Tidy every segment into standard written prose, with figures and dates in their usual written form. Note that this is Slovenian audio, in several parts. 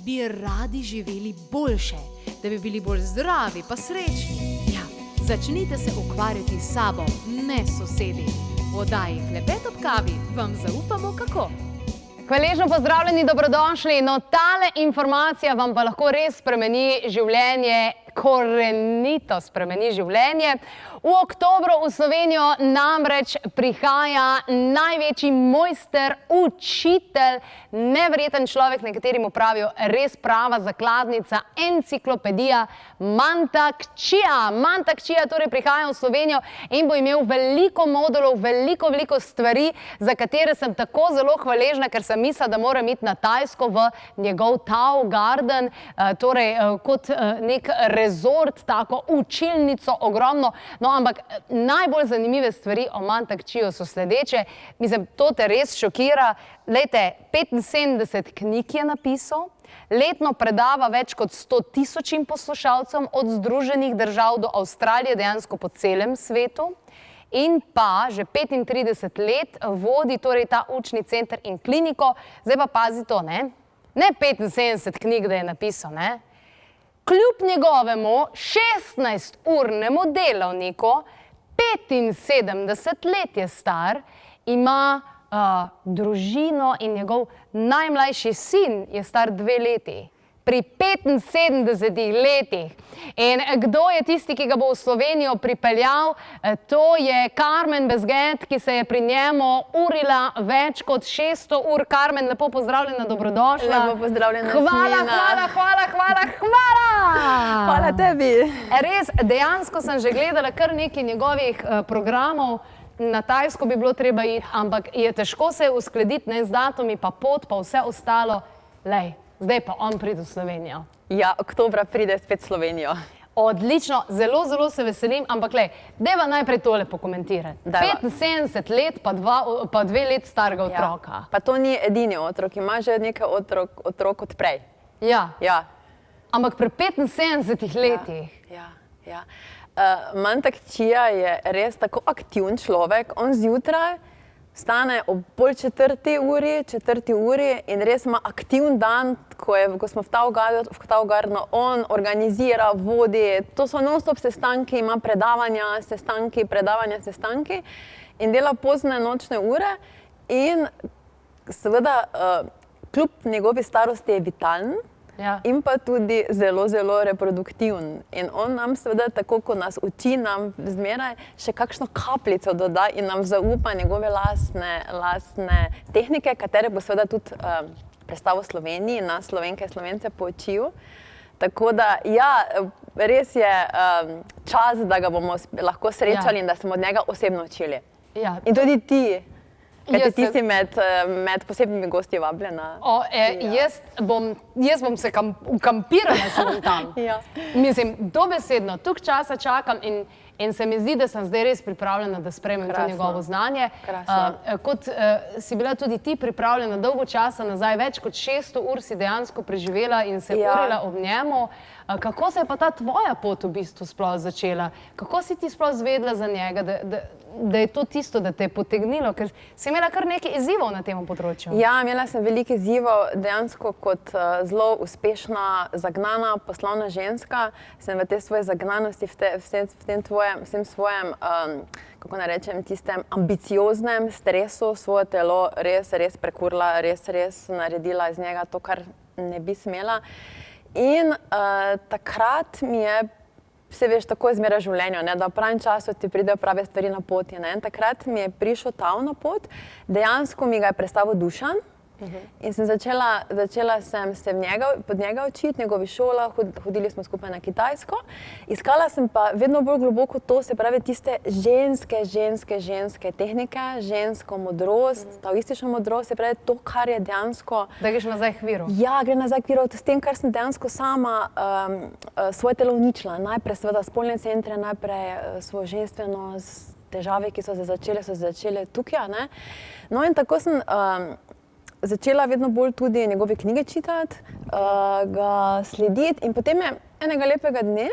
bi radi živeli boljše, da bi bili bolj zdravi pa srečni. Ja, začnite se ukvarjati s sabo, ne sosedi. V oddaji Klepet ob kavi vam zaupamo kako. Hvaležno pozdravljeni, dobrodošli. No, tale informacija vam pa lahko res spremeni življenje, korenito spremeni življenje. V oktobru v Slovenijo namreč prihaja največji mojster, učitelj, neverjeten človek, nekaterim pravijo res prava zakladnica, enciklopedija Mantak Chia. Mantak Chia torej prihaja v Slovenijo in bo imel veliko modulov, veliko stvari, za katere sem tako zelo hvaležna, ker sem mislila, da moram iti na Tajsko v njegov Tao Garden, torej kot nek rezort, tako učilnico ogromno. No, ampak najbolj zanimive stvari o Mantak Chiu so sledeče. Mislim, to te res šokira. Lejte, 75 knjig je napisal, letno predava več kot 100 000 poslušalcem od Združenih držav do Avstralije, dejansko po celem svetu. In pa že 35 let vodi torej ta učni center in kliniko. Zdaj pa pazi to, ne? Ne 75 knjig, da je napisal, ne? Kljub njegovemu 16-urnemu delavniku, 75 let je star, ima družino in njegov najmlajši sin je star 2 leti. Pri 75 letih. In kdo je tisti, ki ga bo v Slovenijo pripeljal? To je Karmen Bezget, ki se je pri njemu urila več kot 600 ur. Karmen, lepo pozdravljena, dobrodošla. Lepo pozdravljena, Hvala! Hvala tebi. Res, dejansko sem že gledala kar nekaj njegovih programov. Na Tajsko bi bilo treba iti, ampak je težko se uskladiti, ne, z datumi, pa pot, pa vse ostalo. Lej, zdaj pa on pride v Slovenijo. Ja, oktobra pride spet v Slovenijo. Odlično, zelo se veselim, ampak lej, dajva najprej tole pokomentirati. 75 let pa 2 let starega otroka. Pa to ni edini otrok, ima že nekaj otrok od prej. Ja. Ja. Ampak pri 75 letih. Ja. Mantak Chia je res tako aktiven človek. On zjutraj vstane ob pol 4. uri in res ima aktiven dan, ko smo v Tao Gardenu, on organizira, vodi, to so non-stop sestanki, ima predavanja, sestanki in dela pozne nočne ure in seveda kljub njegovi starosti je vitalen. Ja. In pa tudi zelo reproduktiven. In on nam seveda, tako kot nas uči, nam zmeraj še kakšno kapljico doda in nam zaupa njegove lastne tehnike, katere bo seveda tudi predstavil v Sloveniji, nas Slovenke in Slovence poučil. Tako da, ja, res je čas, da ga bomo lahko srečali in da smo od njega osebno učili. Ja. In tudi ti. Kajte ti si med posebnimi gosti vabljena. Jaz bom se ukampirala, se bom tam. Ja. Mislim, dobesedno, toliko časa čakam in se mi zdi, da sem zdaj res pripravljena, da sprejmem to njegovo znanje. Kot si bila tudi ti pripravljena dolgo časa nazaj, več kot 600 ur si dejansko preživela in se urila ob njemu. Kako se je pa ta tvoja pot v bistvu sploh začela? Kako si ti sploh zvedela za njega, da je to tisto, da te je potegnilo? Ker si imela kar nekaj izzivov na tem področju. Ja, imela sem veliko izzivov. Dejansko kot zelo uspešna, zagnana, poslovna ženska sem v tej svoji zagnanosti, vsem svojem, kako naj rečem, tistem ambicioznem stresu svoje telo res prekurila, res naredila iz njega to, kar ne bi smela. In takrat mi je, vse veš, tako je zmeraj v življenju, da v pravem času ti pridejo prave stvari na poti. In takrat mi je prišel Tao na pot, dejansko mi ga je predstavil Dušan. In sem začela sem se pod njega učiti, v njegovi šoli, hodili smo skupaj na Kitajsko. Iskala sem pa vedno bolj globoko to, se pravi tiste ženske tehnike, žensko modrost, taoistično modrost, se pravi to, kar je dejansko... Da greš nazaj k viru. Ja, gre nazaj k viru, s tem, kar sem dejansko sama svoje telo uničila. Najprej seveda spolne centre, najprej svojo ženstvenost, težave, ki so se začele tukaj, ne. No in tako sem začela vedno bolj tudi njegove knjige čitati, ga slediti in potem je enega lepega dne,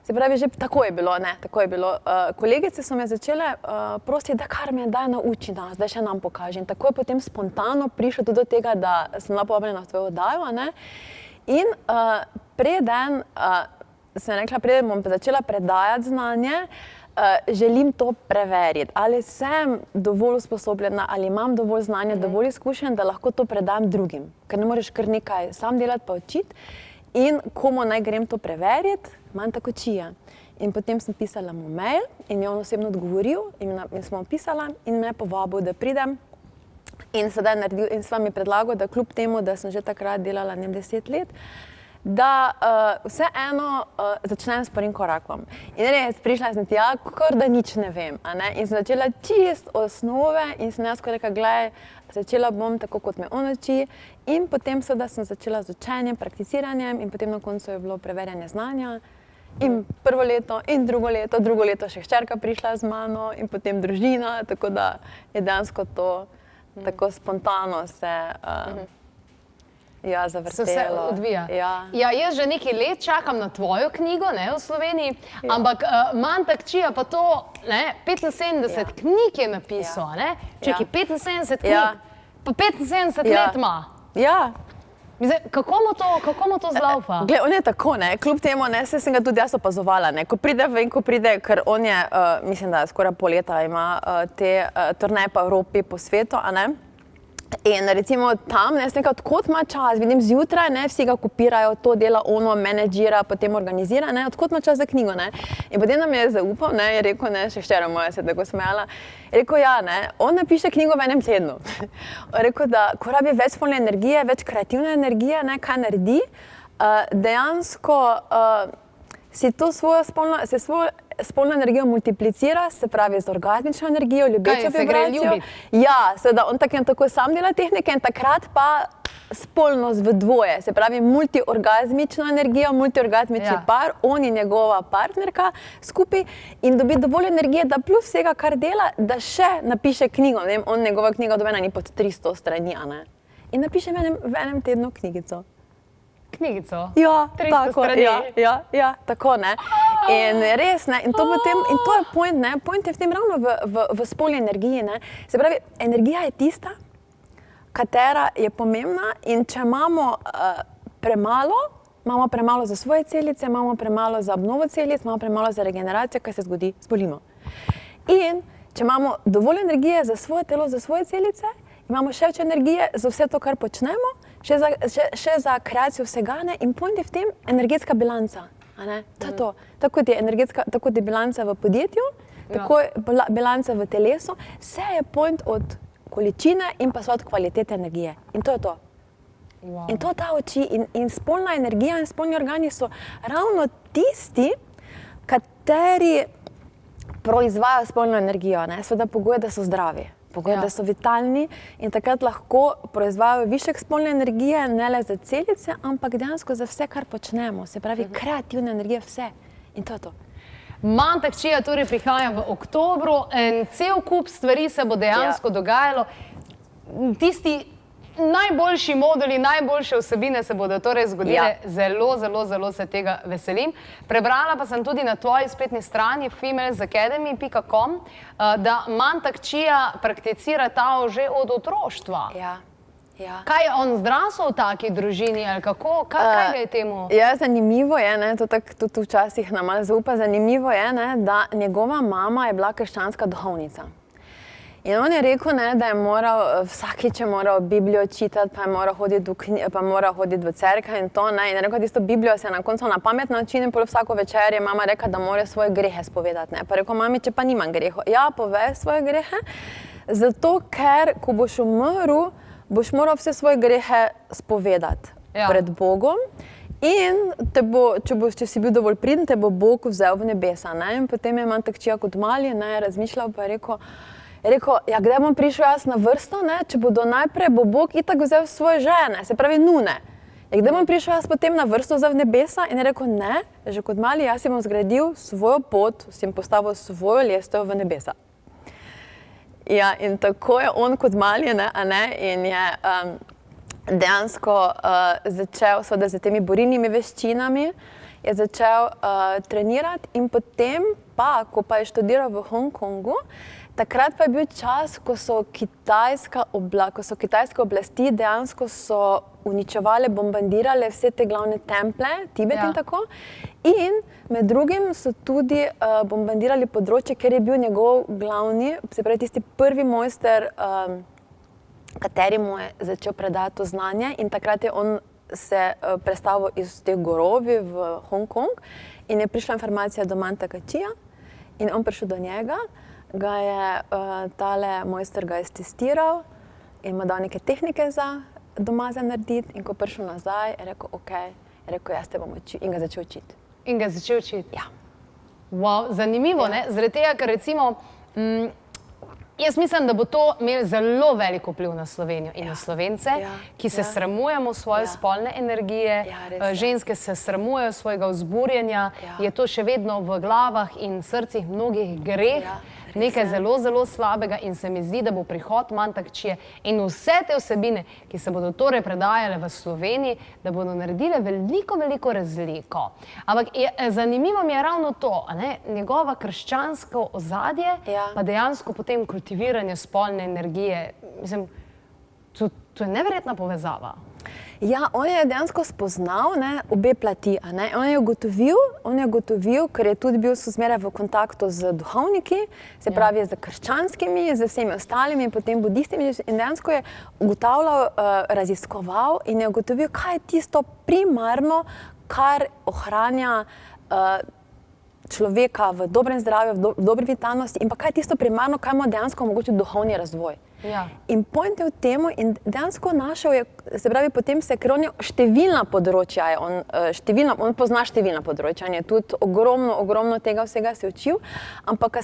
se pravi, že tako je bilo, kolegice so me začele prositi, da kar me daj nauči nas, da še nam pokaže. In tako je potem spontano prišlo tudi do tega, da sem bila povabljena v tvojo oddajo, ne. In preden sem rekla, preden bom začela predajati znanje, želim to preveriti, ali sem dovolj usposobljena, ali imam dovolj znanja, dovolj izkušenj, da lahko to predam drugim. Ker ne moreš kar nekaj sam delati pa učiti. In komu naj grem to preveriti, Manta Kočija. In potem sem pisala mu mail in je on osebno odgovoril in smo pisala in me povabil, da pridem. In sedaj naredil, in sva mi predlagal, da kljub temu, da sem že takrat delala 10 let, da vseeno začnem s prvim korakom. In res, prišla sem tja, kakor da nič ne vem. In sem začela čist osnove in sem jaz rekla, gledaj, začela bom tako, kot me on uči. In potem seveda sem začela z učenjem, prakticiranjem in potem na koncu je bilo preverjanje znanja. In prvo leto in drugo leto še hčerka prišla z mano in potem družina, tako da je dejansko to tako spontano se zavrtelo. Se vse odvija. Ja, jaz že nekaj let čakam na tvojo knjigo, ne, v Sloveniji, ampak Manta Kočija pa to, ne, 75 knjig je napisal, ne? Čekaj, 75 knjig, pa 75 let ima. Ja. Kako mu to zlaupa? Glej, on je tako, ne, kljub temu, ne, sem ga tudi jaz opazovala, ne, ko pride, ker on je, mislim, da skoraj pol leta ima te turneje po Evropi, po svetu, a ne, in recimo tam, ne, sem nekaj, odkot ima čas, vidim zjutraj, ne, vsi ga kopirajo, to dela ono, menedžira, potem organizira, ne, odkot ima čas za knjigo, ne, in potem nam je zaupal, ne, je rekel, ne, še hčera moja se tako smejala, je rekel, ja, ne, on napiše knjigo v enem tednu. Rekel, da ko rabi več spolne energije, več kreativne energije, ne, kaj naredi, dejansko si to svojo spolno energijo multiplicira, se pravi z orgazmično energijo, ljubečo vibracijo. Ja, seveda, on tako sam dela tehnike in takrat pa spolnost v dvoje, se pravi multiorgazmično energijo, multiorgazmični par, on in njegova partnerka skupaj in dobi dovolj energije, da plus vsega, kar dela, da še napiše knjigo. Ne vem, njegova knjiga dobena ni pod 300 strani, ne? In napiše v enem tednu knjigico. Knjigico? Ja, 300 strani. Ja, tako, ne. In res, ne, in to je point, ne, point je v tem ravno v spolni energiji, ne. Se pravi, energija je tista, katera je pomembna in če imamo premalo za svoje celice, imamo premalo za obnovo celic, imamo premalo za regeneracijo, kaj se zgodi? Zbolimo. In če imamo dovolj energije za svoje telo, za svoje celice, imamo še več energije za vse to, kar počnemo, še za kreacijo vsega, ne, in point je v tem energetska bilanca, a ne, to je to. Tako je bilanca v podjetju, tako je bilanca v telesu, vse je point od količine in pa od kvalitete energije. In to je to. In to ta oči in spolna energija in spolni organi so ravno tisti, kateri proizvajajo spolno energijo, ne, seveda pogoj, da so zdravi. Pogoj, da so vitalni in takrat lahko proizvajajo višek spolne energije, ne le za celice, ampak dejansko za vse, kar počnemo. Se pravi, kreativna energija, vse. In to je to. Manta Kočija torej prihaja v oktobru in cel kup stvari se bo dejansko dogajalo. Tisti najboljši moduli, najboljše vsebine se bodo torej zgodile. Zelo se tega veselim. Prebrala pa sem tudi na tvoji spletni strani femalesacademy.com, da Manta Kočija prakticira Tao že od otroštva. Ja. Kaj je on zdrasel v taki družini ali kako? Kaj je temu? Ja, zanimivo je, ne, to tako tudi včasih nam malo zaupa, zanimivo je, ne, da njegova mama je bila krščanska duhovnica. In on je rekel, ne, da je vsakič moral Biblijo čitati, pa mora hoditi v cerkev in to, ne, in je rekel, tisto Biblijo se je na koncu na pamet naučil in pol vsako večer je mama rekla, da mora svoje grehe spovedati, ne. Pa rekel, mami, če pa nimam grehov. Ja, povej svoje grehe, zato ker, ko boš umrl, boš moral vse svoje grehe spovedati pred Bogom in če si bil dovolj priden, te bo Bog vzel v nebesa, ne. In potem je Manta Kočija kot mali, ne, razmišljal pa je rekel, ja, kdaj bom prišel jaz na vrsto, ne, če najprej bo Bog itak vzel svoje žene, se pravi nune. Ja, kdaj bom prišel jaz potem na vrsto za v nebesa? In je rekel, ne, že kot mali, jaz si bom zgradil svojo pot, si bom postavil svojo lestev v nebesa. Ja, in tako je on kot mali, ne, a ne, in je dejansko začel seveda z temi borilnimi veščinami, je začel trenirati in potem pa, ko pa je študiral v Hongkongu, Takrat pa je bil čas, ko so kitajske oblasti dejansko uničevale, bombardirale vse te glavne templje, Tibet in tako. In med drugim so tudi bombardirali področje, ker je bil njegov glavni, se pravi tisti prvi mojster, kateri mu je začel predati to znanje, in takrat je on se prestavil iz teh gorovi v Hong Kong in je prišla informacija do Manta Kachija in on prišel do njega, ga je tale mojster ga je testiral in mu dal neke tehnike za doma za narediti, in ko je prišel nazaj, je rekel, je rekel, jaz te bom učil, in ga začel učiti. In ga začel učiti? Ja. Wow, zanimivo, ne? Zaradi tega, ker recimo, jaz mislim, da bo to imelo zelo veliko vpliv na Slovenijo in na Slovence, ki se sramujemo svoje spolne energije, ženske se sramujejo svojega vzburjenja, je to še vedno v glavah in srcih mnogih greh, nekaj zelo, zelo slabega, in se mi zdi, da bo prihod Manta Kachije in vse te vsebine, ki se bodo torej predajale v Sloveniji, da bodo naredile veliko, veliko razliko. Ampak zanimivo mi je ravno to, njegova krščansko ozadje, pa dejansko potem kultiviranje spolne energije. Mislim, to je neverjetna povezava. Ja, on je dejansko spoznal obe plati. On je ugotovil, ker je tudi bil zmeraj v kontaktu z duhovniki, se pravi z krščanskimi, z vsemi ostalimi, potem budistimi, in dejansko je ugotavljal, raziskoval in je ugotovil, kaj je tisto primarno, kar ohranja človeka v dobrem zdravju, v dobri vitalnosti, in pa kaj je tisto primarno, kaj mu dejansko omogoča duhovni razvoj. In point je v temu, in dejansko našel je, se pravi, potem se, ker on je številna področja, on pozna številna področja, on je tudi ogromno tega vsega se učil, ampak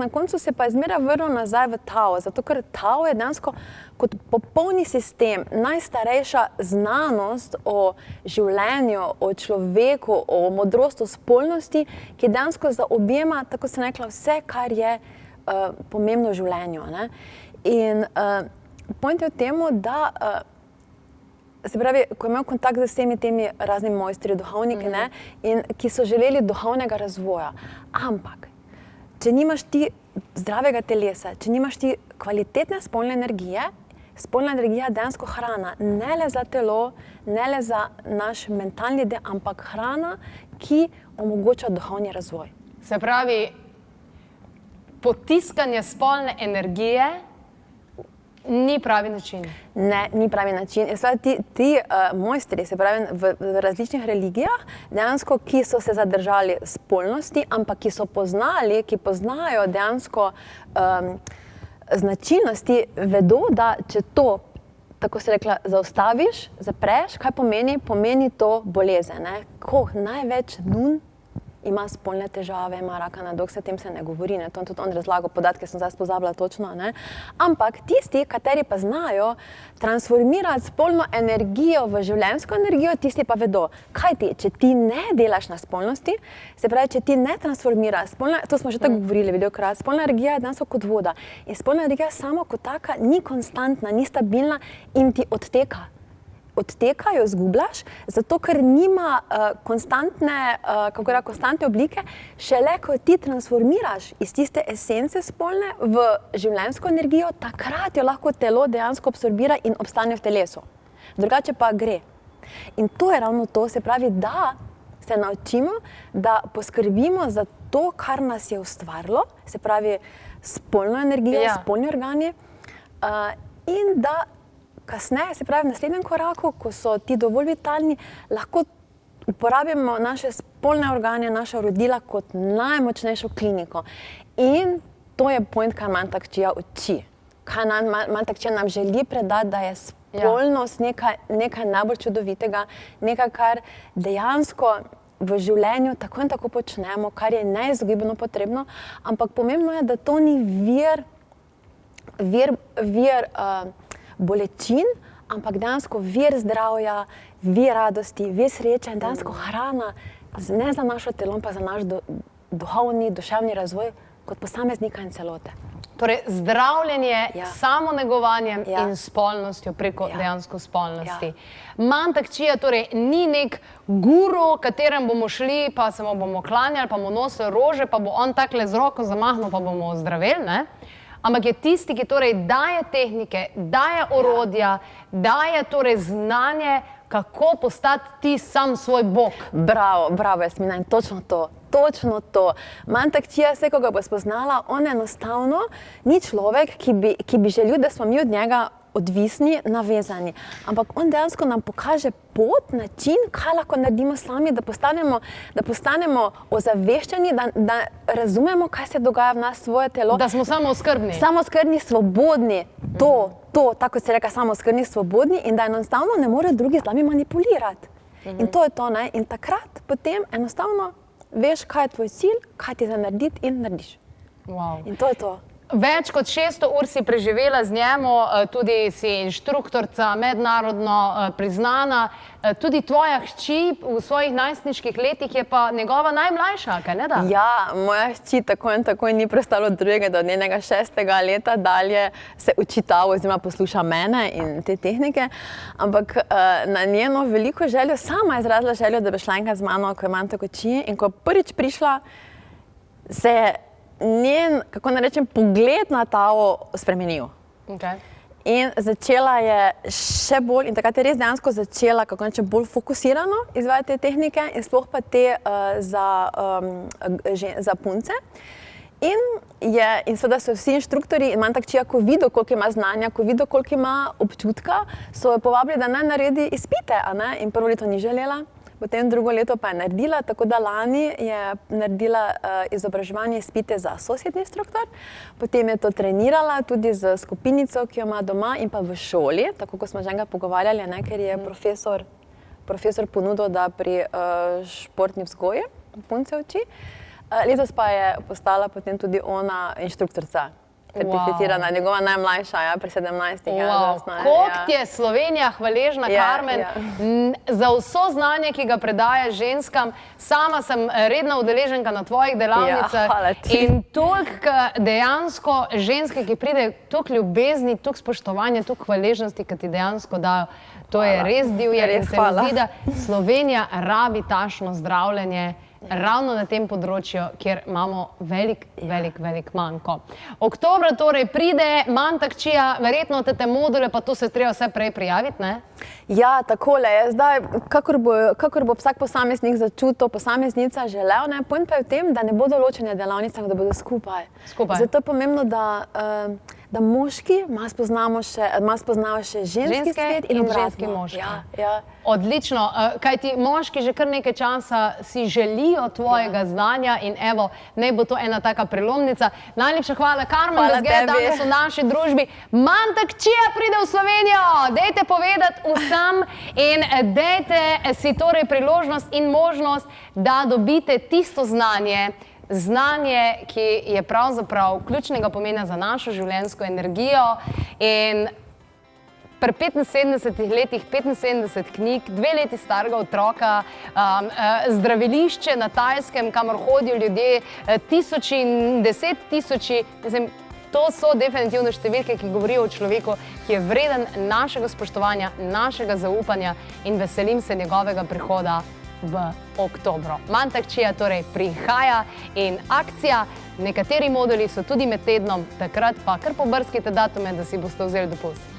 na koncu se pa je zmeraj vrnil nazaj v Tao, zato ker Tao je dejansko kot popolni sistem, najstarejša znanost o življenju, o človeku, o modrosti, o spolnosti, ki dejansko zaobjema, tako sem rekla, vse, kar je pomembno v življenju. In point je v tem, da se pravi, ko je imel kontakt z vsemi temi raznimi mojstri, duhovniki, in ki so želeli duhovnega razvoja. Ampak, če nimaš ti zdravega telesa, če nimaš ti kvalitetne spolne energije, spolna energija je dejansko hrana, ne le za telo, ne le za naš mentalni del, ampak hrana, ki omogoča duhovni razvoj. Se pravi, potiskanje spolne energije ni pravi način. Ne, ni pravi način. Ti mojstri, se pravi, v različnih religijah, dejansko, ki so se zadržali spolnosti, ampak ki so poznali, ki poznajo dejansko značilnosti, vedo, da če to, tako se rekla, zaustaviš, zapreš, kaj pomeni? Pomeni to bolezen. Ko največ nun ima spolne težave, ima raka na dojk, o tem se ne govori, to je tudi on razlagal, podatke sem zdaj pozabila točno, ampak tisti, kateri pa znajo transformirati spolno energijo v življenjsko energijo, tisti pa vedo, kaj ti, če ti ne delaš na spolnosti, se pravi, če ti ne transformiraš, to smo že tako govorili velikokrat, spolna energija je dejansko kot voda in spolna energija sama kot taka ni konstantna, ni stabilna in ti odteka, jo izgubljaš, zato ker nima konstantne oblike, šele ko ti transformiraš iz tiste esence spolne v življenjsko energijo, takrat jo lahko telo dejansko absorbira in obstane v telesu. Drugače pa gre. In to je ravno to, se pravi, da se naučimo, da poskrbimo za to, kar nas je ustvarilo, se pravi, spolno energijo, spolni organi, in da kasneje, se pravi, v naslednjem koraku, ko so ti dovolj vitalni, lahko uporabimo naše spolne organe, naša rodila kot najmočnejšo kliniko. In to je point, kaj Manta Kachija uči. Kaj Manta Kachija nam želi predati, da je spolnost nekaj najbolj čudovitega, nekaj, kar dejansko v življenju tako in tako počnemo, kar je neizogibno potrebno, ampak pomembno je, da to ni vir bolečin, ampak dejansko vir zdravja, vir radosti, vir sreče in dejansko hrana ne za našo telo, pa za naš duhovni, duševni razvoj kot posameznika in celote. Torej, zdravljenje samonegovanjem in spolnostjo preko dejansko spolnosti. Manta Kachija torej ni nek guru, katerem bomo šli, pa se mu bomo klanjali, pa mu nosili rože, pa bo on takle z roko zamahnil, pa bomo ozdraveli, ampak je tisti, ki torej daje tehnike, daje orodja, daje torej znanje, kako postati ti sam svoj bog. Bravo, Jasmina, in točno to. Mantak Chia, vse, ko ga bo spoznala, on enostavno ni človek, ki bi želel, da smo mi od njega odvisni, navezani. Ampak on dejansko nam pokaže pot, način, kaj lahko naredimo sami, da postanemo ozaveščeni, da razumemo, kaj se dogaja v nas, svoje telo. Da smo samooskrbni. Samooskrbni, svobodni. Tako se reka, samooskrbni, svobodni in da enostavno ne more drugi z nami manipulirati. In to je to, ne? In takrat potem enostavno veš, kaj je tvoj cilj, kaj ti za narediti in narediš. Wow. In to je to. Več kot 600 ur si preživela z njemu, tudi si inštruktorca, mednarodno priznana. Tudi tvoja hči v svojih najstniških letih je pa njegova najmlajša, kaj ne da? Ja, moja hči tako in tako ni prestalo drugega, do njenega 6. leta dalje se učita oziroma posluša mene in te tehnike. Ampak na njeno veliko željo, sama je izrazila željo, da bi šla enkrat z mano, ko je Mantak uči. In ko prvič prišla, se je njen, kako naj rečem, pogled na tavo spremenil. Okay. In začela je še bolj, in takrat je res dejansko začela, kako naj rečem, bolj fokusirano izvajati te tehnike in sploh pa te za punce. In seveda so vsi inštruktori in Mantak Chia, ko videl, koliko ima znanja, ko videl, koliko ima občutka, so jo povabili, da naj naredi izpite, a ne? In prvo leto ni želela. Potem drugo leto pa je naredila, tako da lani je naredila izobraževanje izpite za associate instruktor. Potem je to trenirala tudi z skupinico, ki jo ima doma in pa v šoli, tako kot smo že enkrat pogovarjali, ne, ker je profesor ponudil, da pri športni vzgoji punce uči. Letos pa je postala potem tudi ona inštruktorica. Certificirana, njegova najmlajša, pri 17. Koliko ti je Slovenija hvaležna, Karmen, za vso znanje, ki ga predaja ženskam. Sama sem redna udeleženka na tvojih delavnicah in toliko dejansko ženske, ki pride, toliko ljubezni, toliko spoštovanja, toliko hvaležnosti, ki ti dejansko dajo. To je res divje in se mi zdi, da Slovenija rabi takšno zdravljenje ravno na tem področju, kjer imamo velik manko. Oktobra torej pride Mantak Chia, verjetno te module, pa to se treba vse prej prijaviti, ne? Ja, takole je. Zdaj, kakor bo vsak posameznik začutil, posameznica želel, ne, point pa je v tem, da ne bodo ločene delavnice, da bodo skupaj. Zato je pomembno, da moški malo spoznavajo še ženski svet in ženski moški. Ja. Odlično, kajti moški že kar nekaj časa si želijo tvojega znanja in evo, naj bo to ena taka prelomnica. Najlepša hvala, Karmen, da zgleda danes v naši družbi. Mantak Chia pride v Slovenijo, dajte povedati vsem in dajte si torej priložnost in možnost, da dobite tisto znanje, ki je pravzaprav ključnega pomena za našo življenjsko energijo. In pri 75 letih, 75 knjig, 2 leti starega otroka, zdravilišče na Tajskem, kamor hodijo ljudje, tisoči in 10 tisoči, mislim, to so definitivno številke, ki govorijo o človeku, ki je vreden našega spoštovanja, našega zaupanja in veselim se njegovega prihoda v oktobru. Mantak Chia torej prihaja in akcija, nekateri moduli so tudi med tednom, takrat pa kar pobrskajte datume, da si boste vzeli dopust.